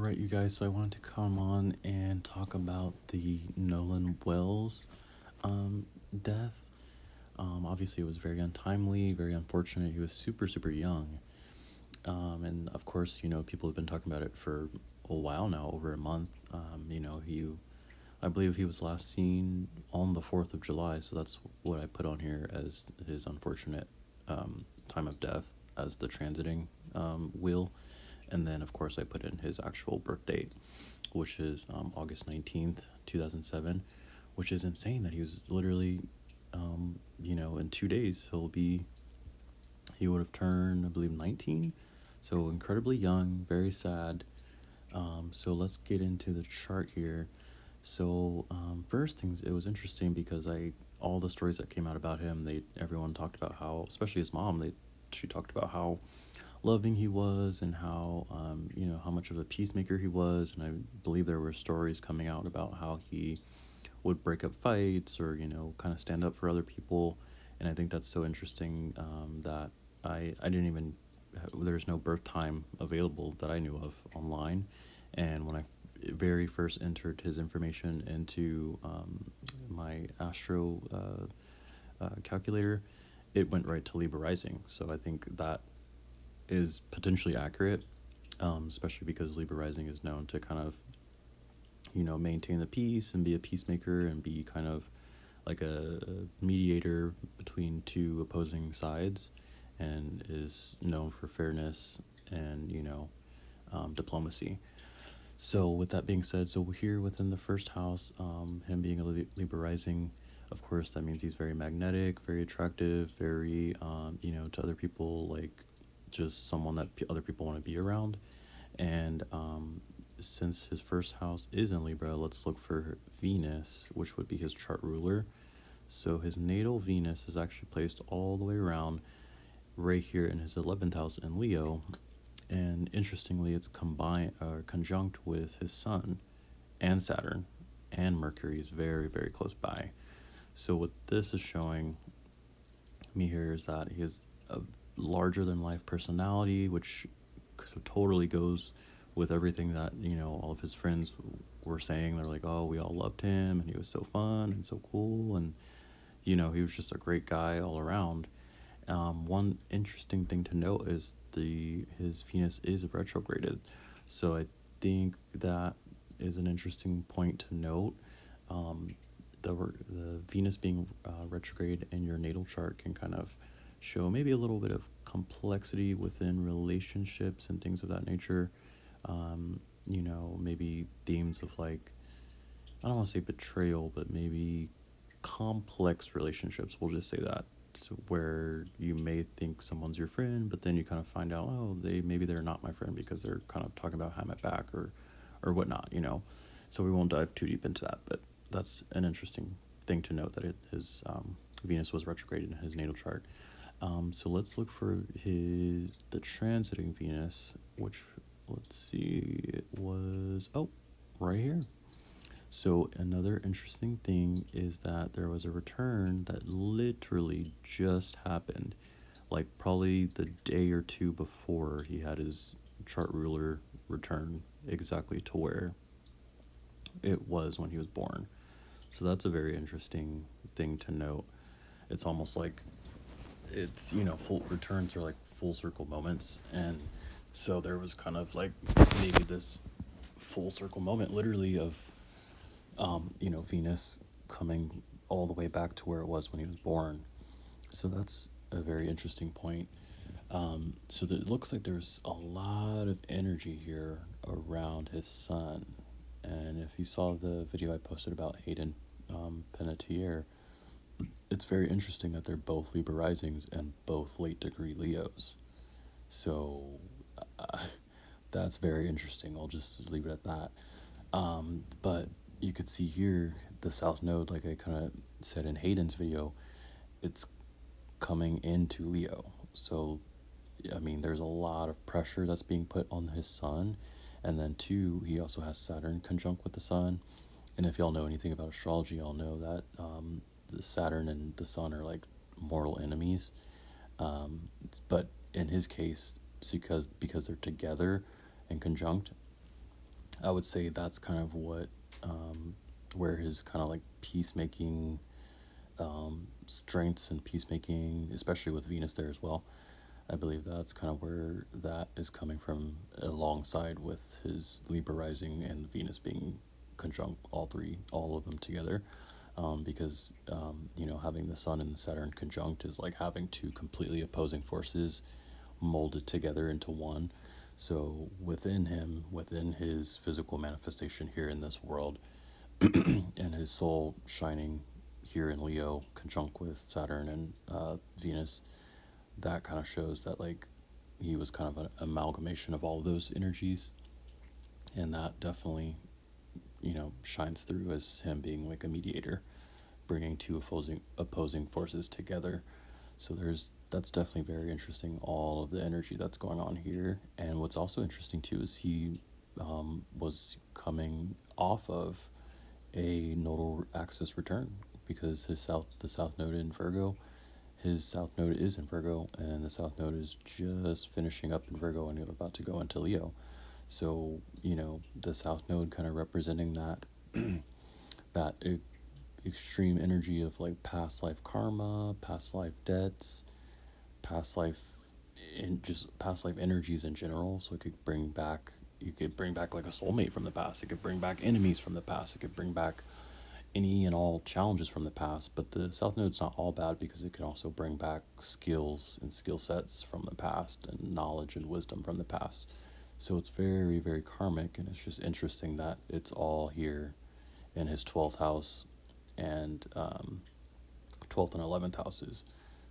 Alright, you guys, so I wanted to come on and talk about the Nolan Wells death. Obviously, it was very untimely, very unfortunate. He was super, super young. And of course, people have been talking about it for a while now, over a month. I believe he was last seen on the 4th of July, so that's what I put on here as his unfortunate time of death as the transiting wheel. And then, of course, I put in his actual birth date, which is August 19th, 2007, which is insane that he was literally, in 2 days, he would have turned, I believe, 19. So incredibly young, very sad. So let's get into the chart here. So first things, it was interesting because all the stories that came out about him, everyone talked about how, especially his mom, she talked about how loving he was and how how much of a peacemaker he was. And I believe there were stories coming out about how he would break up fights or kind of stand up for other people. And I think that's so interesting, that I didn't even, there's no birth time available that I knew of online. And when I very first entered his information into my calculator, it went right to Libra rising. So I think that is potentially accurate, especially because Libra rising is known to kind of, maintain the peace and be a peacemaker and be kind of like a mediator between two opposing sides, and is known for fairness and, diplomacy. So with that being said, so here within the first house, him being a Libra rising, of course, that means he's very magnetic, very attractive, very, to other people, like just someone that other people want to be around. And since his first house is in Libra, let's look for Venus, which would be his chart ruler. So his natal Venus is actually placed all the way around right here in his 11th house in Leo. And interestingly, it's conjunct with his Sun and Saturn, and Mercury is very, very close by. So what this is showing me here is that he has a larger than life personality, which totally goes with everything that all of his friends were saying. They're like, oh, we all loved him and he was so fun and so cool, and he was just a great guy all around. One interesting thing to note is his Venus is retrograded, so I think that is an interesting point to note. The Venus being retrograde in your natal chart can kind of show maybe a little bit of complexity within relationships and things of that nature. Maybe themes of, like, I don't want to say betrayal, but maybe complex relationships. We'll just say that. So where you may think someone's your friend, but then you kind of find out, oh, they're not my friend because they're kind of talking about behind my back or whatnot. So we won't dive too deep into that, but that's an interesting thing to note, that his Venus was retrograde in his natal chart. So let's look for the transiting Venus, which, let's see, it was, right here. So another interesting thing is that there was a return that literally just happened, like probably the day or two before he had his chart ruler return exactly to where it was when he was born. So that's a very interesting thing to note. It's almost like full returns are like full circle moments. And so there was kind of like maybe this full circle moment literally of Venus coming all the way back to where it was when he was born. So that's a very interesting point. So it looks like there's a lot of energy here around his Sun. And if you saw the video I posted about Hayden Panettiere, it's very interesting that they're both Libra risings and both late degree Leos. So that's very interesting. I'll just leave it at that. But you could see here the South Node, like I kind of said in Hayden's video, it's coming into Leo. So, I mean, there's a lot of pressure that's being put on his Sun. And then, two, he also has Saturn conjunct with the Sun. And if y'all know anything about astrology, y'all know that the Saturn and the Sun are like mortal enemies. But in his case, because they're together and conjunct, I would say that's kind of what, um, where his kind of like peacemaking, strengths and peacemaking, especially with Venus there as well. I believe that's kind of where that is coming from, alongside with his Libra rising and Venus being conjunct, all three, all of them together. Because, having the Sun and the Saturn conjunct is like having two completely opposing forces molded together into one. So within him, within his physical manifestation here in this world, and his soul shining here in Leo, conjunct with Saturn and Venus, that kind of shows that like he was kind of an amalgamation of all of those energies, and that definitely shines through as him being like a mediator, bringing two opposing forces together. So that's definitely very interesting, all of the energy that's going on here. And what's also interesting too is he was coming off of a nodal axis return, because the south node in Virgo, his south node is in Virgo, and the south node is just finishing up in Virgo and about to go into Leo. So the south node kind of representing that that extreme energy of like past life karma, past life debts, past life, and just past life energies in general. So it could bring back, you could bring back like a soulmate from the past. It could bring back enemies from the past. It could bring back any and all challenges from the past. But the South Node's not all bad, because it can also bring back skills and skill sets from the past, and knowledge and wisdom from the past. So it's very, very karmic, and it's just interesting that it's all here in his 12th house, and 12th and 11th houses.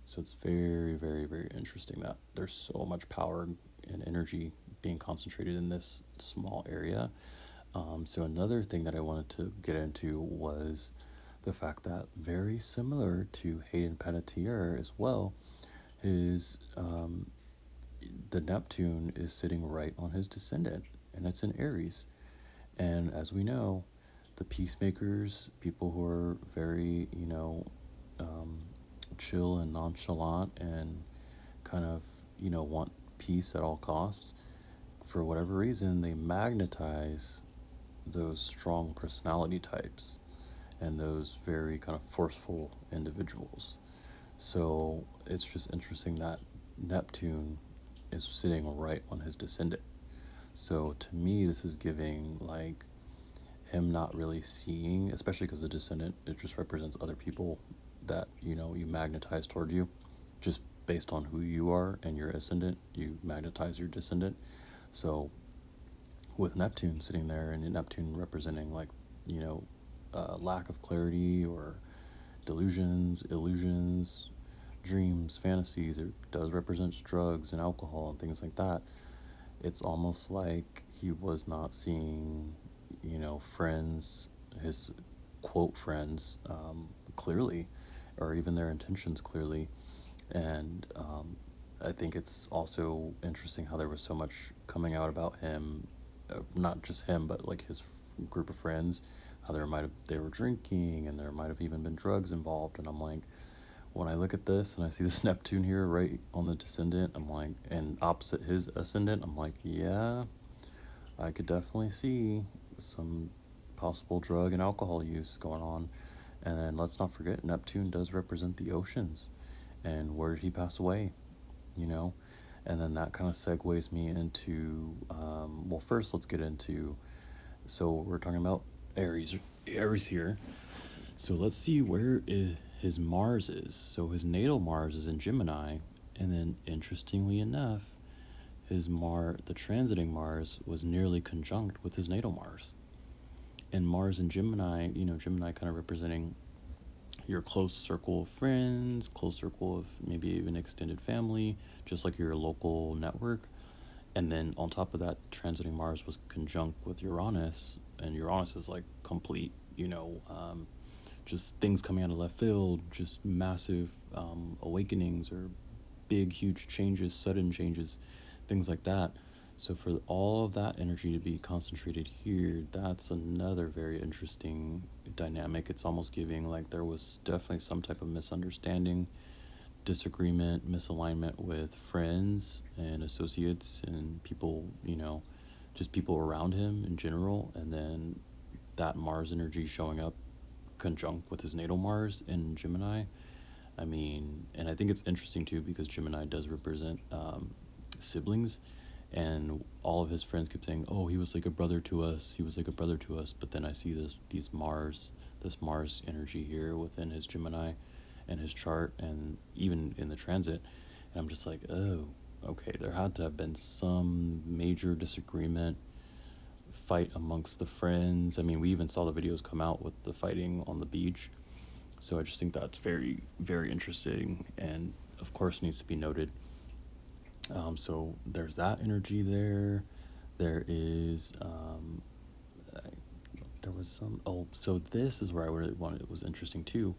So it's very, very, very interesting that there's so much power and energy being concentrated in this small area. So another thing that I wanted to get into was the fact that, very similar to Hayden Panettiere as well, is the Neptune is sitting right on his descendant, and it's in Aries. And as we know, the peacemakers, people who are very, chill and nonchalant, and kind of, want peace at all costs, for whatever reason, they magnetize those strong personality types and those very kind of forceful individuals. So it's just interesting that Neptune is sitting right on his descendant. So to me, this is giving like him not really seeing, especially because the descendant, it just represents other people that you magnetize toward you, just based on who you are and your ascendant, you magnetize your descendant. So with Neptune sitting there, and Neptune representing like lack of clarity, or delusions, illusions, dreams, fantasies, it does represent drugs and alcohol and things like that. It's almost like he was not seeing, friends, his quote friends, clearly, or even their intentions clearly. And I think it's also interesting how there was so much coming out about him, not just him, but like his group of friends, how they were drinking, and there might have even been drugs involved. And I'm like, when I look at this and I see this Neptune here right on the descendant, I'm like, and opposite his ascendant, I'm like, yeah, I could definitely see some possible drug and alcohol use going on. And then let's not forget, Neptune does represent the oceans. And where did he pass away? You know? And then that kind of segues me into, well, first let's get into, so we're talking about Aries here. So let's see where his Mars is. So his natal Mars is in Gemini, and then interestingly enough, the transiting Mars was nearly conjunct with his natal Mars. And Mars in Gemini, Gemini kind of representing your close circle of friends, close circle of maybe even extended family, just like your local network. And then on top of that, transiting Mars was conjunct with Uranus, and Uranus is like complete, just things coming out of left field, just massive awakenings, or big, huge changes, sudden changes, things like that. So for all of that energy to be concentrated here, that's another very interesting dynamic. It's almost giving like there was definitely some type of misunderstanding, disagreement, misalignment with friends and associates and people, just people around him in general, and then that Mars energy showing up conjunct with his natal Mars in Gemini. I mean, and I think it's interesting too because Gemini does represent siblings, and all of his friends kept saying, "Oh, he was like a brother to us. He was like a brother to us." But then I see this Mars energy here within his Gemini, and his chart, and even in the transit, and I'm just like, oh, okay. There had to have been some major disagreement, fight amongst the friends. I mean, we even saw the videos come out with the fighting on the beach. So I just think that's very, very interesting, and of course needs to be noted. So there's that energy there. There is, there was some. Oh, so this is where I really wanted. It was interesting too.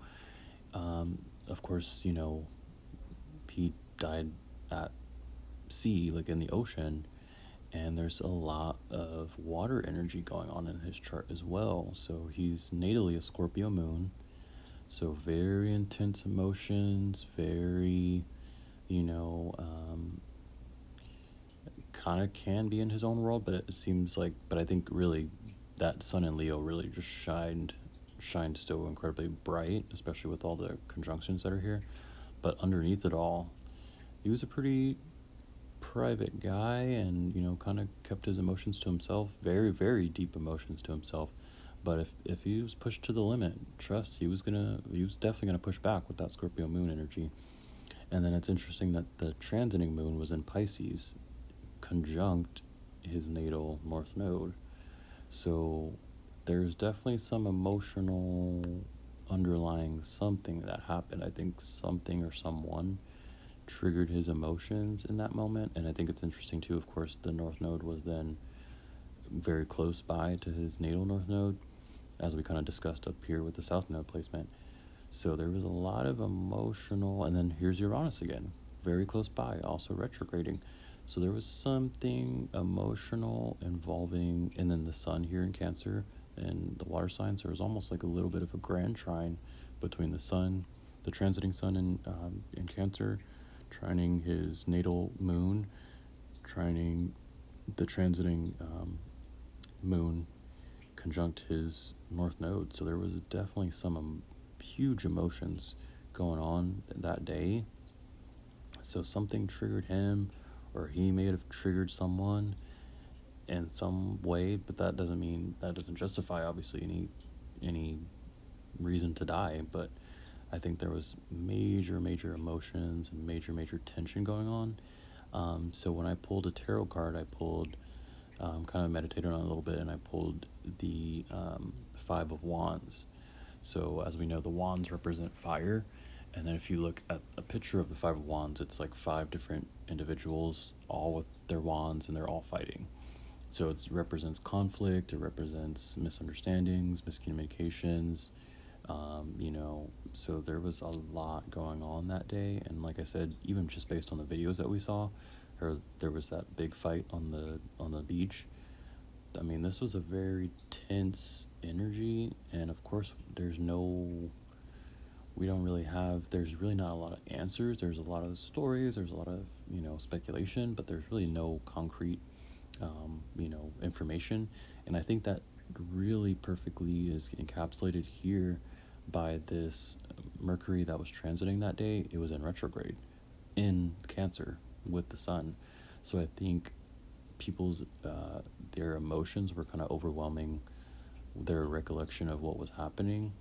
Of course, he died at sea, like in the ocean, and there's a lot of water energy going on in his chart as well. So he's natally a Scorpio moon. So very intense emotions, very, you know, kind of can be in his own world, but it seems like, but I think really that Sun in Leo really just shined so incredibly bright, especially with all the conjunctions that are here. But underneath it all, he was a pretty private guy, and kind of kept his emotions to himself, very, very deep emotions to himself. But if he was pushed to the limit, trust, he was definitely gonna push back with that Scorpio moon energy. And then it's interesting that the transiting moon was in Pisces, conjunct his natal north node. So there's definitely some emotional underlying something that happened. I think something or someone triggered his emotions in that moment. And I think it's interesting too, of course, the north node was then very close by to his natal north node, as we kind of discussed up here with the south node placement. So there was a lot of emotional, and then here's Uranus again, very close by, also retrograding. So there was something emotional involving, and then the sun here in Cancer and the water signs. There was almost like a little bit of a grand trine between the sun, the transiting sun in Cancer, trining his natal moon, trining the transiting moon conjunct his north node. So there was definitely some huge emotions going on that day. So something triggered him, or he may have triggered someone in some way, but that doesn't justify obviously any reason to die. But I think there was major emotions and major tension going on. So when I pulled a tarot card, I pulled kind of meditated on it a little bit, and I pulled the Five of Wands. So as we know, the wands represent fire, and then if you look at a picture of the Five of Wands, it's like five different individuals, all with their wands, and they're all fighting. So it represents conflict, it represents misunderstandings, miscommunications, so there was a lot going on that day. And like I said, even just based on the videos that we saw, there was that big fight on the beach. I mean, this was a very tense energy, and of course, there's really not a lot of answers. There's a lot of stories, there's a lot of, speculation, but there's really no concrete, information. And I think that really perfectly is encapsulated here by this Mercury that was transiting that day. It was in retrograde in Cancer with the sun. So I think people's their emotions were kind of overwhelming their recollection of what was happening.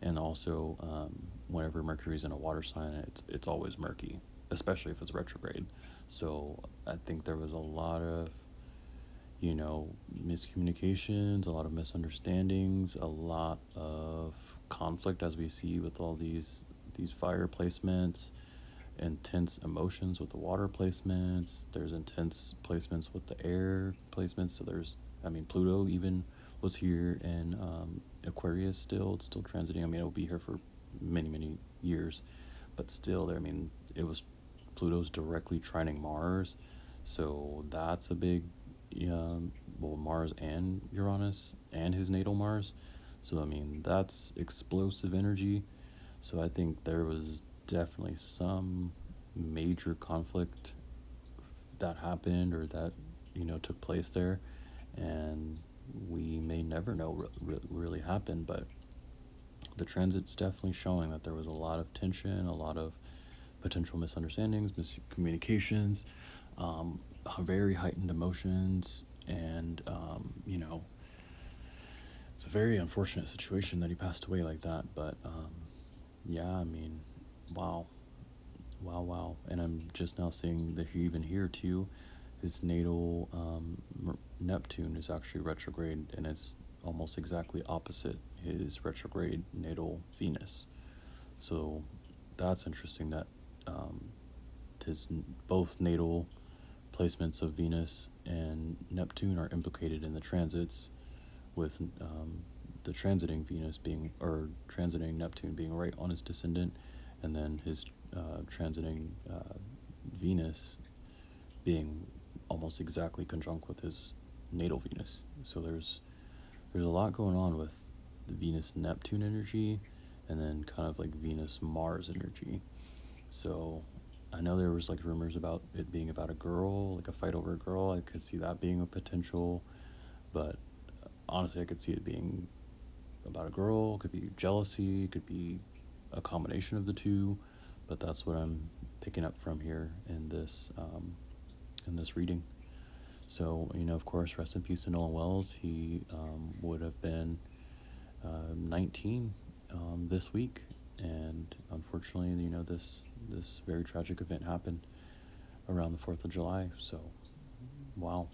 And also, whenever Mercury's in a water sign, it's always murky, especially if it's retrograde. So I think there was a lot of miscommunications, a lot of misunderstandings, a lot of conflict, as we see with all these fire placements, intense emotions with the water placements. There's intense placements with the air placements. So Pluto even was here in Aquarius still. It's still transiting. I mean, it'll be here for many years, but still, it was Pluto's directly trining Mars. So that's a big, Mars and Uranus and his natal Mars. So, that's explosive energy. So I think there was definitely some major conflict that happened, or that took place there. and we may never know what really happened, but the transit's definitely showing that there was a lot of tension, a lot of potential misunderstandings, miscommunications, very heightened emotions, and it's a very unfortunate situation that he passed away like that. But yeah, I mean, wow, wow, wow. And I'm just now seeing that even here too, his natal Neptune is actually retrograde, and it's almost exactly opposite his retrograde natal Venus. So that's interesting that um, his both natal placements of Venus and Neptune are implicated in the transits, with the transiting Venus being, or transiting Neptune being right on his descendant, and then his transiting Venus being almost exactly conjunct with his natal Venus. So there's a lot going on with the Venus Neptune energy, and then kind of like Venus Mars energy. So I know there was like rumors about it being about a girl, like a fight over a girl. I could see that being a potential, but honestly, I could see it being about a girl. It could be jealousy. It could be a combination of the two. But that's what I'm picking up from here in this reading. So of course, rest in peace to Nolan Wells. He would have been 19 this week, and unfortunately, this very tragic event happened around the 4th of July. So, wow.